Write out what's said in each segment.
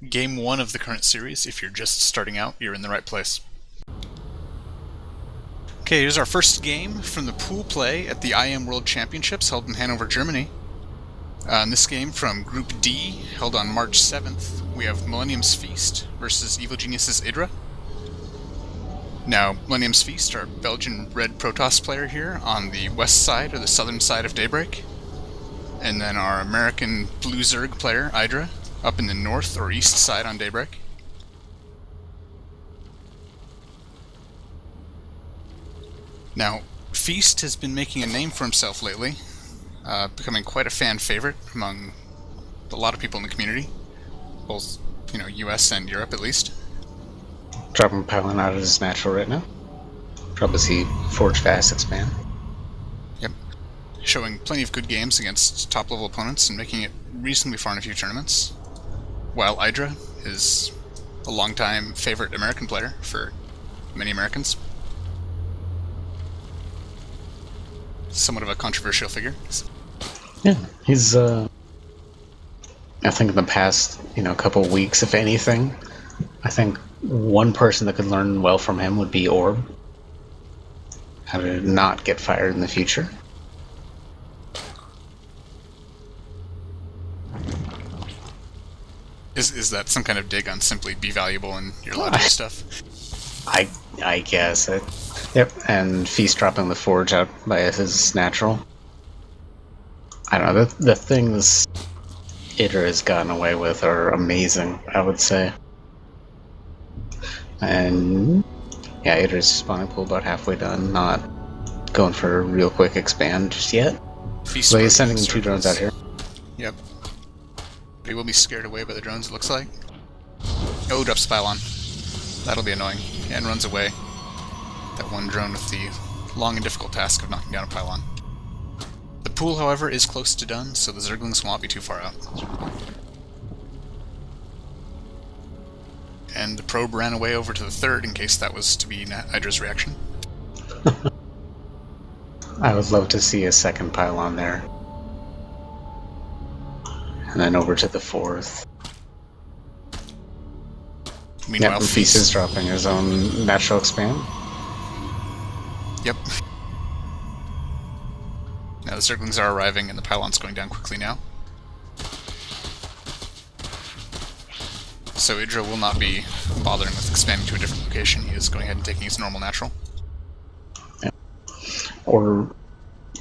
Game 1 of the current series. If you're just starting out, you're in the right place. Okay, here's our first game from the pool play at the IEM World Championships held in Hanover, Germany. In this game from Group D, held on March 7th, we have Millennium's Feast versus Evil Genius's IdrA. Now, Millennium's Feast, our Belgian Red Protoss player here, on the west side or the southern side of Daybreak. And then our American Blue Zerg player, IdrA, up in the north or east side on Daybreak. Now, Feast has been making a name for himself lately, becoming quite a fan favorite among a lot of people in the community, both, US and Europe at least. Dropping Pylon out of his natural right now. Probably see Forge Fast expand. Yep. Showing plenty of good games against top-level opponents and making it reasonably far in a few tournaments. While IdrA is a longtime favorite American player for many Americans. Somewhat of a controversial figure. Yeah, he's, I think in the past, couple weeks, if anything, I think one person that could learn well from him would be Orb. How to not get fired in the future. Is that some kind of dig on simply be valuable and you're allowed to do stuff? I guess it. Yep, and Feast dropping the Forge out by his natural. I don't know, the things IdrA has gotten away with are amazing, I would say. And yeah, IdrA's spawning pool about halfway done, not going for a real quick expand just yet. Feast So he's sending 2 drones out here. Yep. But he will be scared away by the drones, it looks like. Oh, drops Pylon. That'll be annoying. And runs away. That one drone with the long and difficult task of knocking down a Pylon. The pool, however, is close to done, so the Zerglings will not be too far out. And the probe ran away over to the third in case that was to be IdrA's reaction. I would love to see a second Pylon there. And then over to the fourth. Meanwhile, Feast is dropping his own natural expand. Yep. Now the Zerglings are arriving and the Pylon's going down quickly now. So IdrA will not be bothering with expanding to a different location. He is going ahead and taking his normal natural. Yeah. Or,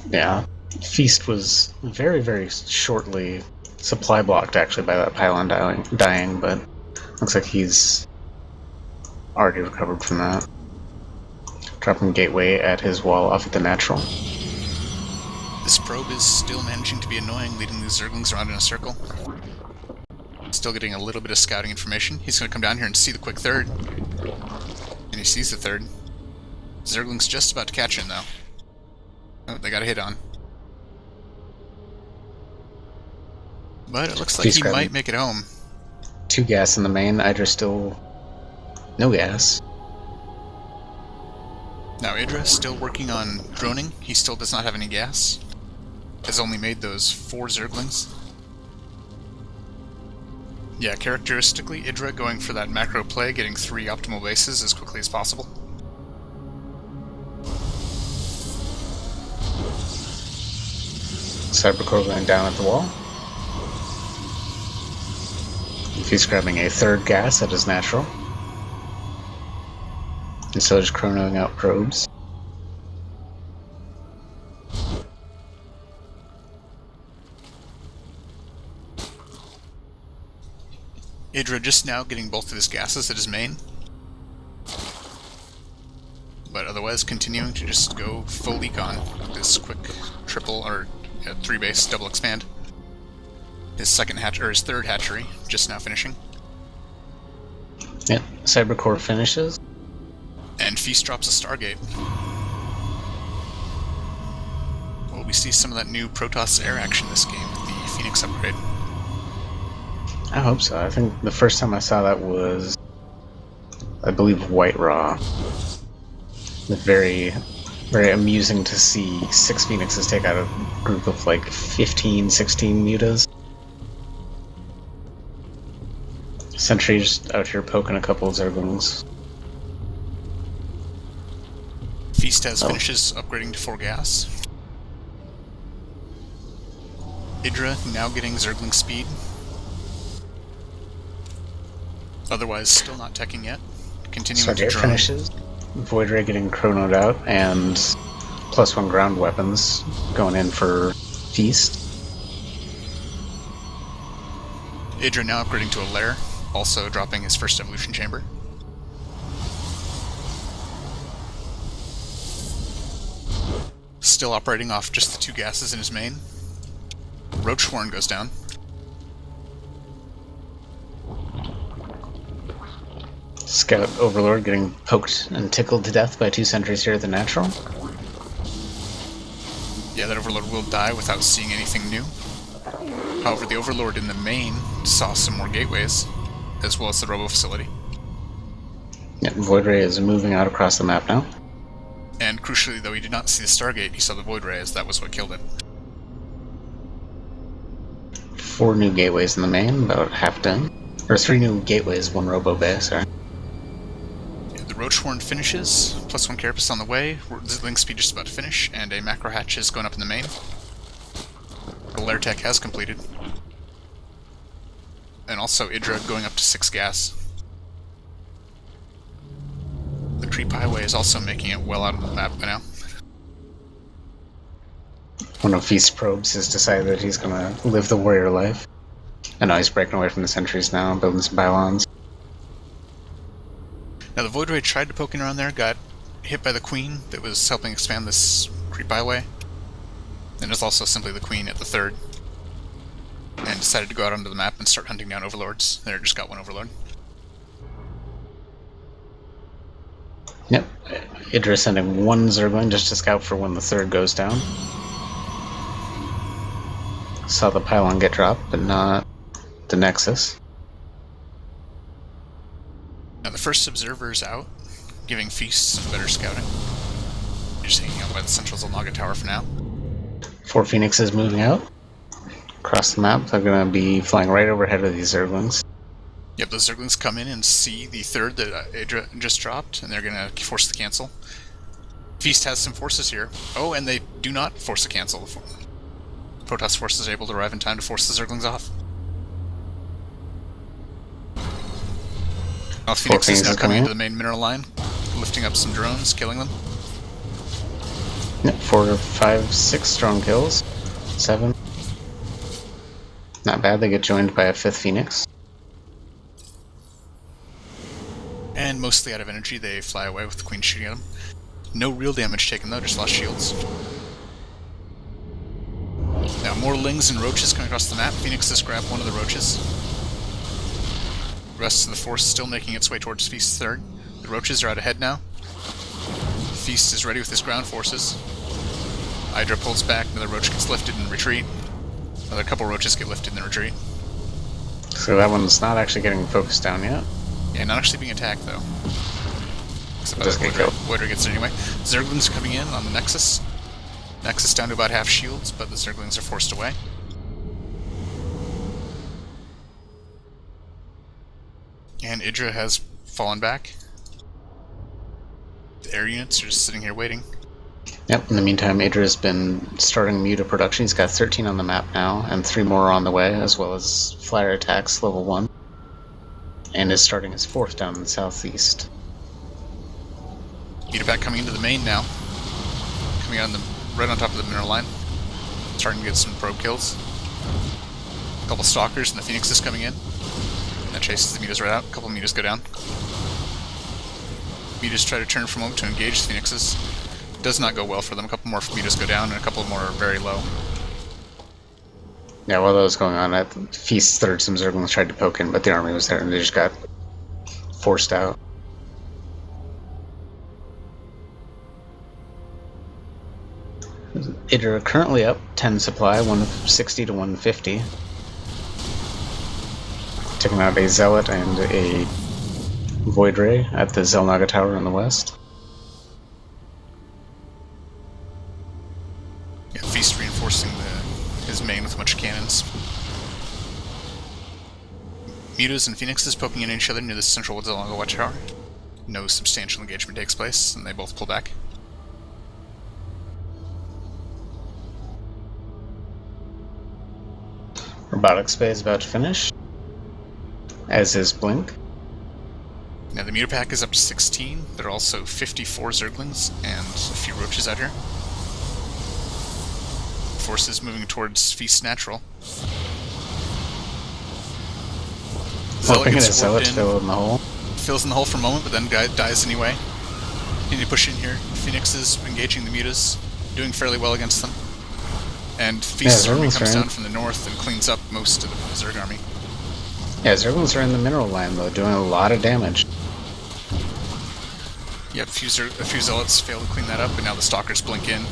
yeah, Feast was very, very shortly supply blocked actually by that Pylon dying, but looks like he's already recovered from that. Dropping Gateway at his wall off at the natural. This probe is still managing to be annoying, leading these Zerglings around in a circle. Still getting a little bit of scouting information. He's going to come down here and see the quick third. And he sees the third. Zergling's just about to catch him, though. Oh, they got a hit on. But it looks like he might make it home. 2 gas in the main. IdrA still no gas. Now IdrA still working on droning. He still does not have any gas. Has only made those 4 Zerglings. Yeah, characteristically, IdrA going for that macro play, getting 3 optimal bases as quickly as possible. Cybercore going down at the wall. Feast grabbing a 3rd gas at his natural. And so just chronoing out probes. IdrA just now getting both of his gases at his main. But otherwise continuing to just go full econ with this quick triple or 3 base double expand. His his 3rd hatchery just now finishing. Yep, Cybercore finishes. And Feast drops a Stargate. Well, we see some of that new Protoss air action this game with the Phoenix upgrade. I hope so. I think the first time I saw that was, I believe, White Raw. Very, very amusing to see 6 Phoenixes take out a group of like 15, 16 mutas. Sentry's out here poking a couple of Zerglings. Feast has finishes upgrading to 4 gas. IdrA now getting Zergling speed. Otherwise, still not teching yet. Continuing to drone. Finishes. Void Ray getting chronoed out, and +1 ground weapons going in for Feast. IdrA now upgrading to a lair, also dropping his first evolution chamber. Still operating off just the 2 gases in his main. Roach Horn goes down. Scout Overlord getting poked and tickled to death by 2 sentries here at the natural. Yeah, that Overlord will die without seeing anything new. However, the Overlord in the main saw some more gateways, as well as the Robo Facility. Yeah, Void Ray is moving out across the map now. And crucially, though he did not see the Stargate, he saw the Void Ray, as that was what killed it. 4 new gateways in the main, about half done. Or 3 new gateways, 1 Robo Bay, sorry. Yeah, the Roach Horn finishes, +1 Carapace on the way, Link Speed just about to finish, and a Macro Hatch is going up in the main. The Lair Tech has completed. And also IdrA going up to 6 gas. The Creep Highway is also making it well out of the map by now. One of Feast's probes has decided that he's gonna live the warrior life. And now he's breaking away from the sentries now, building some pylons. Now the Void Ray tried to poke in around there, got hit by the Queen that was helping expand this Creep Highway. And there's also simply the Queen at the 3rd. And decided to go out onto the map and start hunting down Overlords. There, just got 1 Overlord. Yep. IdrA sending 1 Zergling just to scout for when the 3rd goes down. Saw the pylon get dropped, but not the Nexus. Now the first observer is out, giving Feast some better scouting. Just hanging out by the central Zelnaga Tower for now. 4 Phoenixes moving out. Across the map, they're gonna be flying right overhead of these Zerglings. Yep, those Zerglings come in and see the 3rd that IdrA just dropped, and they're gonna force the cancel. Feast has some forces here. Oh, and they do not force the cancel. Protoss forces are able to arrive in time to force the Zerglings off. Phoenix is now coming into the main mineral line, lifting up some drones, killing them. Yep, 4, 5, 6 strong kills. 7. Not bad, they get joined by a 5th Phoenix. And mostly out of energy, they fly away with the Queen shooting at them. No real damage taken though, just lost shields. Now more Lings and Roaches coming across the map. Phoenix has grabbed 1 of the Roaches. The rest of the force still making its way towards Feast's 3rd. The Roaches are out ahead now. Feast is ready with his ground forces. IdrA pulls back, another Roach gets lifted and retreat. Another couple Roaches get lifted and retreat. So that one's not actually getting focused down yet. Yeah, not actually being attacked though. Except Just get killed. Void Ray gets it anyway. Zerglings are coming in on the Nexus. Nexus down to about half shields, but the Zerglings are forced away. And IdrA has fallen back. The air units are just sitting here waiting. Yep, in the meantime, IdrA's been starting Muta production. He's got 13 on the map now, and 3 more on the way, as well as flyer attacks, level 1. And is starting his 4th down in the southeast. Back coming into the main now. Coming on the right on top of the mineral line. Starting to get some probe kills. A couple Stalkers and the Phoenixes coming in. And that chases the Mutas right out. A couple Mutas go down. Mutas try to turn for a moment to engage the Phoenixes. Does not go well for them. A couple more Mutas go down and a couple more are very low. Yeah, while that was going on, at Feast's 3rd, some Zerglings tried to poke in, but the army was there and they just got forced out. IdrA currently up 10 supply, 160 to 150. Taking out a Zealot and a Void Ray at the Zelnaga Tower in the west. Yeah, Feast reinforcing his main with a bunch of cannons. Mutas and Phoenixes poking in each other near the central woods along the watchtower. No substantial engagement takes place, and they both pull back. Robotics Bay is about to finish, as is Blink. Now the meter pack is up to 16. There are also 54 Zerglings and a few roaches out here. Forces moving towards Feast Natural. Hoping it is Zealot to fill in the hole. Fills in the hole for a moment, but then dies anyway. Need to push in here. Phoenix is engaging the mutas, doing fairly well against them. And Feast's army comes down from the north and cleans up most of the Zerg army. Yeah, Zerglings are in the mineral line though, doing a lot of damage. Yep, a few Zealots fail to clean that up, but now the Stalkers blink in,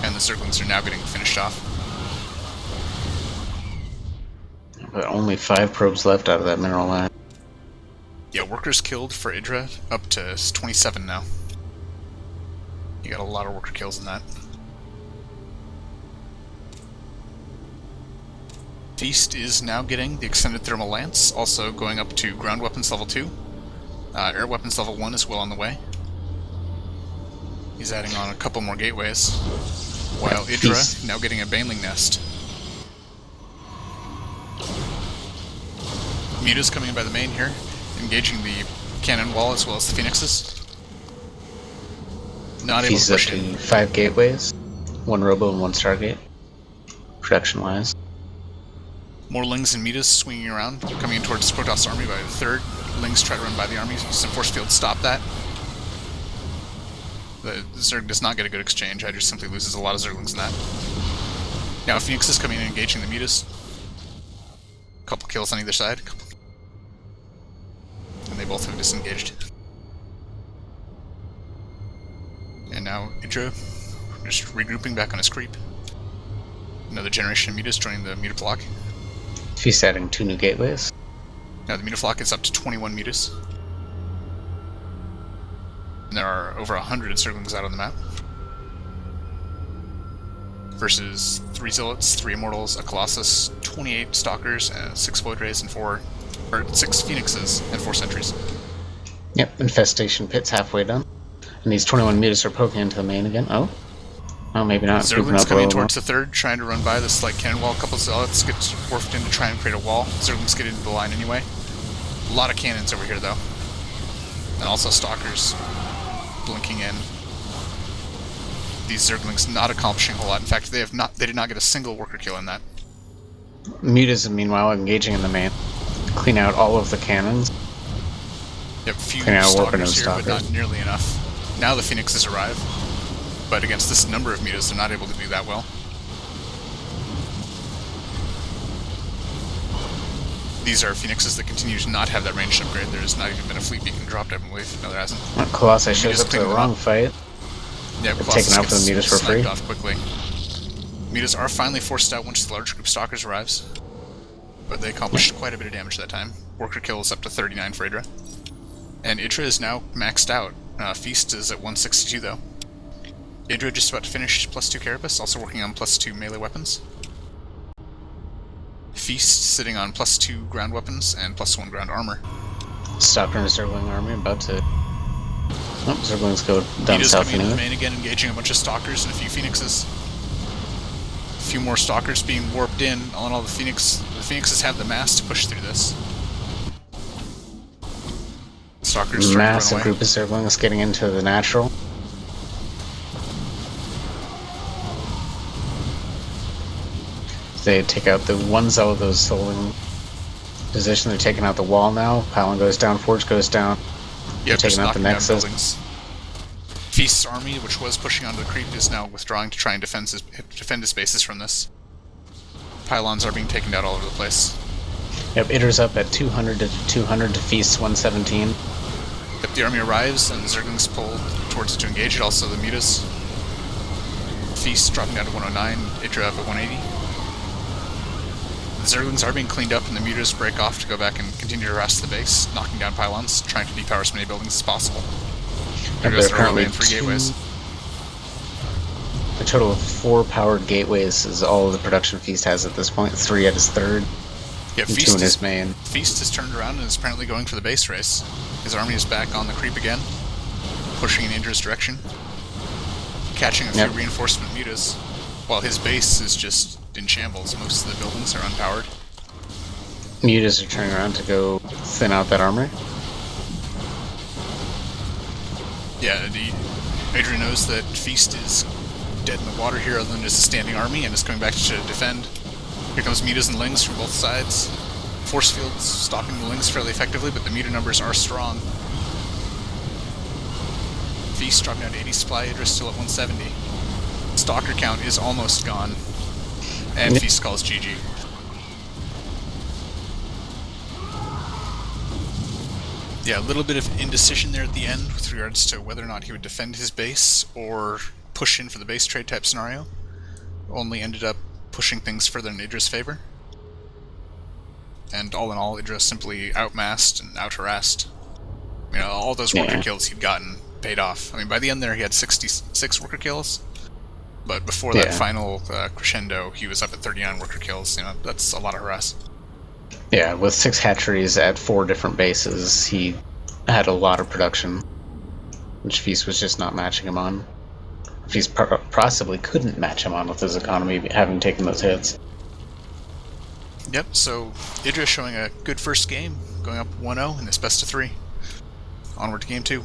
and the Zerglings are now getting finished off. But only 5 probes left out of that mineral line. Yeah, workers killed for IdrA up to 27 now. You got a lot of worker kills in that. Feast is now getting the extended thermal lance, also going up to ground weapons level 2. Air weapons level 1 is well on the way. He's adding on a couple more gateways, while IdrA now getting a baneling nest. Muta's coming in by the main here, engaging the cannon wall as well as the Phoenixes. Not able to push in. 5 gateways, 1 Robo and 1 Stargate, production-wise. More Lings and Mutas swinging around, coming in towards Protoss' army by the third. Lings try to run by the army, some force field stop that. The Zerg does not get a good exchange, Hydra simply loses a lot of Zerglings in that. Now Phoenix is coming in and engaging the Mutas. Couple kills on either side. And they both have disengaged. And now IdrA just regrouping back on his creep. Another generation of Mutas joining the Muta block. Feast adding 2 new gateways. Now the Mutaflock is up to 21 Mutas. And there are over 100 Zerglings out on the map. Versus 3 Zealots, 3 Immortals, a Colossus, 28 Stalkers, 6 Void Rays, and 6 Phoenixes, and 4 Sentries. Yep, Infestation Pit's halfway done. And these 21 Mutas are poking into the main again. Oh, maybe not. Zerglings coming towards the third, trying to run by this light cannon wall. A couple Zealots get warped in to try and create a wall. Zerglings get into the line anyway. A lot of cannons over here, though. And also Stalkers blinking in. These Zerglings not accomplishing a whole lot. In fact, they did not get a single worker kill in that. Mutas, meanwhile, engaging in the main. Clean out all of the cannons. Yep, few Stalkers here, but not nearly enough. Now the Phoenixes arrive. But against this number of Mutas, they're not able to do that well. These are Phoenixes that continue to not have that ranged upgrade. There's not even been a fleet beacon dropped, I believe. No, there hasn't. Colossus shows up to the wrong fight. Yeah, taken out for the Mutas for free. Off quickly. Mutas are finally forced out once the large group Stalkers arrives. But they accomplished quite a bit of damage that time. Worker kills up to 39 for IdrA. And IdrA is now maxed out. Feast is at 162 though. IdrA just about to finish +2 Carapace, also working on +2 melee weapons. Feast sitting on +2 ground weapons and +1 ground armor. Stalker and Zergling army about to... Oh, Zerglings go down Muta's south coming anyway. into the main again, engaging a bunch of Stalkers and a few Phoenixes. A few more Stalkers being warped in. All in all, the Phoenixes have the mass to push through this. Stalkers massive group of Zerglings getting into the natural. They take out the one Zealot that was holding position. They're taking out the wall now. Pylon goes down. Forge goes down. Yep, taking out the Nexus. Feast's army, which was pushing onto the creep, is now withdrawing to try and defend his bases from this. Pylons are being taken out all over the place. Yep, IdrA's up at 200 to 200 to Feast's 117. Yep, the army arrives and the Zerglings pull towards it to engage it. Also the Mutas. Feast dropping down to 109. IdrA up at 180. The Zerglings are being cleaned up and the Mutas break off to go back and continue to harass the base, knocking down pylons, trying to depower as many buildings as possible. There goes the Robo and 3 gateways. A total of 4 powered gateways is all the production Feast has at this point. 3 at his third. Yeah, and two in his main. Feast has turned around and is apparently going for the base race. His army is back on the creep again, pushing in IdrA's direction, catching a few reinforcement mutas, while his base is just in shambles. Most of the buildings are unpowered. Mutas are turning around to go thin out that armor. Yeah, IdrA knows that Feast is dead in the water here other than just a standing army and is coming back to defend. Here comes mutas and lings from both sides. Force fields stopping the lings fairly effectively, but the muta numbers are strong. Feast dropping down to 80 supply, IdrA still at 170. Stalker count is almost gone. And Feast calls GG. Yeah, a little bit of indecision there at the end with regards to whether or not he would defend his base or push in for the base trade type scenario. Only ended up pushing things further in IdrA's favor. And all in all, IdrA simply outmassed and out-harassed. You know, all those worker kills he'd gotten paid off. I mean, by the end there, he had 66 worker kills. But before that final crescendo, he was up at 39 worker kills. You know, that's a lot of harass. Yeah, with 6 hatcheries at 4 different bases, he had a lot of production, which Feast was just not matching him on. Feast possibly couldn't match him on with his economy, having taken those hits. Yep, so IdrA showing a good first game, going up 1-0 in this best of 3. Onward to game 2.